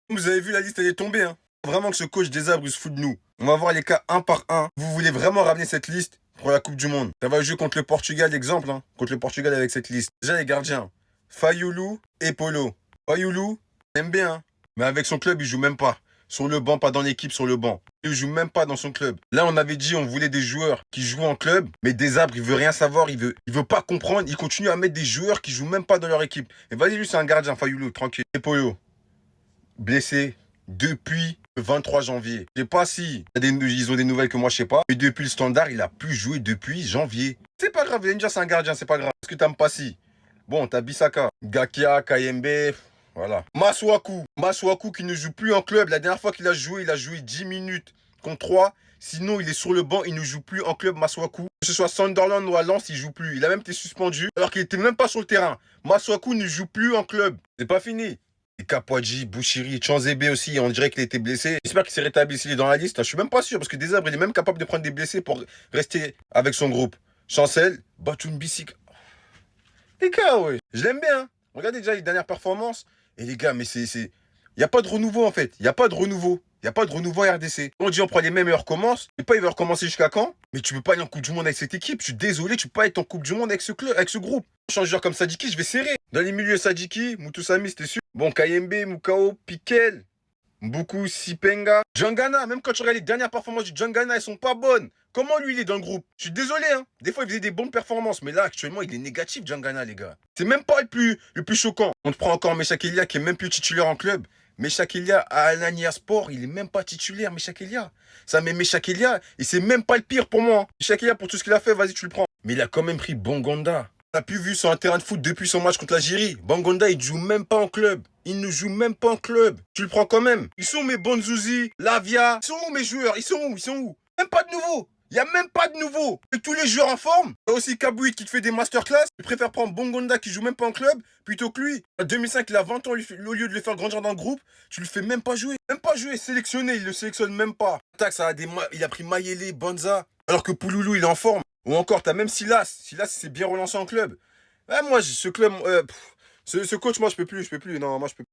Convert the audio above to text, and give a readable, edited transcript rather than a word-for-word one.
Vous avez vu, la liste, elle est tombée, hein. Vraiment que ce coach des arbres, il se fout de nous. On va voir les cas un par un. Vous voulez vraiment ramener cette liste pour la Coupe du Monde? Ça va jouer contre le Portugal, exemple, hein. Contre le Portugal avec cette liste. Déjà, les gardiens. Fayoulou et Polo. Fayoulou, j'aime bien, hein. Mais avec son club, il joue même pas. Sur le banc, pas dans l'équipe, sur le banc. Il joue même pas dans son club. Là, on avait dit, on voulait des joueurs qui jouent en club, mais des arbres, il veut rien savoir, il veut pas comprendre. Il continue à mettre des joueurs qui jouent même pas dans leur équipe. Et vas-y, lui, c'est un gardien, Fayoulou, tranquille. Et Polo, blessé depuis le 23 janvier. Je sais pas si ils ont des nouvelles que moi, je sais pas. Mais depuis le Standard, il a plus joué depuis janvier. C'est pas grave, vous allez me dire c'est un gardien, c'est pas grave. Est-ce que t'aimes pas si? Bon, t'as Bissaka, Gakia, Kayembe, voilà. Masuaku qui ne joue plus en club. La dernière fois qu'il a joué 10 minutes contre 3. Sinon, il est sur le banc, il ne joue plus en club, Masuaku. Que ce soit Sunderland ou à Lens, il joue plus. Il a même été suspendu alors qu'il était même pas sur le terrain. Masuaku ne joue plus en club. C'est pas fini. Et Kapwadji, Bouchiri, Chanzebe aussi, on dirait qu'il a été blessé. J'espère qu'il s'est rétabli s'il est dans la liste. Je suis même pas sûr parce que Desabres, il est même capable de prendre des blessés pour rester avec son groupe. Chancel, Batoun Bissik. Les gars, ouais, je l'aime bien, hein. Regardez déjà les dernières performances. Et les gars, mais c'est. Il n'y a pas de renouveau en fait. Il n'y a pas de renouveau. Il n'y a pas de renouveau à RDC. On dit on prend les mêmes et on recommence. Et pas il va recommencer jusqu'à quand? Mais tu peux pas aller en Coupe du Monde avec cette équipe. Je suis désolé, tu peux pas être en Coupe du Monde avec ce club, avec ce groupe. Changeur comme Sadiki, je vais serrer. Dans les milieux Sadiki, Moutoussami, c'était sûr. Bon, Kayembe, Mukao, Piquel, Mbuku, Sipenga, Djangana. Même quand tu regardes les dernières performances du Djangana, elles sont pas bonnes. Comment lui, il est dans le groupe? Je suis désolé, hein. Des fois, il faisait des bonnes performances. Mais là, actuellement, il est négatif, Djangana, les gars. C'est même pas le plus choquant. On te prend encore Meshak Elia, qui est même plus titulaire en club. Meshak Elia à Alanya Sport, il est même pas titulaire, Meshak Elia. Ça met Meshak Elia, et c'est même pas le pire pour moi, hein. Meshak Elia, pour tout ce qu'il a fait, vas-y, tu le prends. Mais il a quand même pris Bongonda. On a pu vu sur un terrain de foot depuis son match contre l'Algérie. Bongonda, il joue même pas en club. Il ne joue même pas en club. Tu le prends quand même. Ils sont où mes Bonzouzi, Lavia? Ils sont où mes joueurs? Ils sont où? Ils sont où? Même pas de nouveau. Il n'y a même pas de nouveau. Et tous les joueurs en forme. Il y a aussi Kabouit qui te fait des masterclass. Il préfère prendre Bongonda qui joue même pas en club plutôt que lui. En 2005, il a 20 ans. Au lieu de le faire grandir dans le groupe, tu le fais même pas jouer. Même pas jouer. Sélectionné, il le sélectionne même pas. Tac, il a pris Mayele, Banza. Alors que Pouloulou, il est en forme. Ou encore, t'as même Silas. Silas, il s'est bien relancé en club. Ah, moi, ce club, ce coach, moi, je peux plus. Non, moi, je peux plus.